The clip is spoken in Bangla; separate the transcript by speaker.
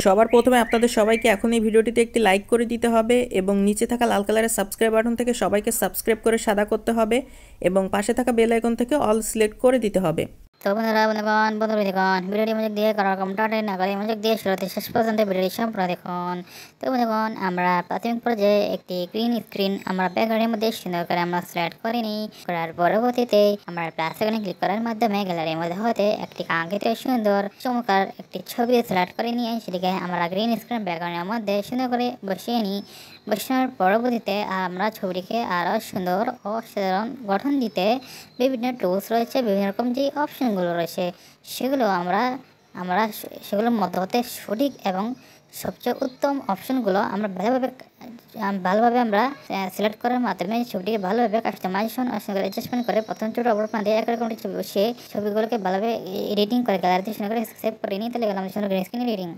Speaker 1: সবার প্রথমে আপনাদের সবাইকে এখন এই ভিডিওটিতে একটি লাইক করে দিতে হবে এবং নিচে থাকা লাল কালারের সাবস্ক্রাইব বাটন থেকে সবাইকে সাবস্ক্রাইব করে সাদা করতে হবে এবং পাশে থাকা বেল আইকন থেকে অল সিলেক্ট করে দিতে হবে।
Speaker 2: তো বন্ধুরা দেখুন ভিডিওটি মনোযোগ দিয়ে কারো কমটাটে না করে মনোযোগ দিয়ে শুরুতে শেষ পর্যন্ত ভিডিওটি সম্পূর্ণ দেখুন। তো দেখুন আমরা প্রাথমিক পর্যায়ে একটি গ্রিন স্ক্রিন আমরা ব্যাকগ্রাউন্ডের মধ্যে সুন্দর করে আমরা সিলেক্ট করে নিই। করার পরবর্তীতে আমরা প্লাস আইকনে ক্লিক করার মাধ্যমে গ্যালারির মধ্যে হতে একটি কাঙ্ক্ষিত সুন্দর চমৎকার একটি ছবি সিলেক্ট করে নিয়ে সেটিকে আমরা গ্রিন স্ক্রিন ব্যাকগ্রাউন্ডের মধ্যে সুন্দর করে বসিয়ে নিই। বসানোর পরবর্তীতে আমরা ছবিটিকে আরও সুন্দর ও সাধারণ গঠন দিতে বিভিন্ন টুলস রয়েছে, বিভিন্ন রকম যে অপশনগুলো রয়েছে সেগুলো আমরা সেগুলোর মধ্যে হতে সঠিক এবং সবচেয়ে উত্তম অপশনগুলো আমরা ভালোভাবে আমরা সিলেক্ট করার মাধ্যমে ছবিটিকে ভালোভাবে কাস্টমাইজেশন অ্যাডজাস্টমেন্ট করে প্রথম ছোটো অপর প্রান্তে একরকম ছবি বসিয়ে ছবিগুলোকে ভালোভাবে এডিটিং করে গ্যালারিতে সুন্দর করে সেভ করে নিই। তাহলে গেলাম সুন্দর গ্রিন স্ক্রিন এডিটিং।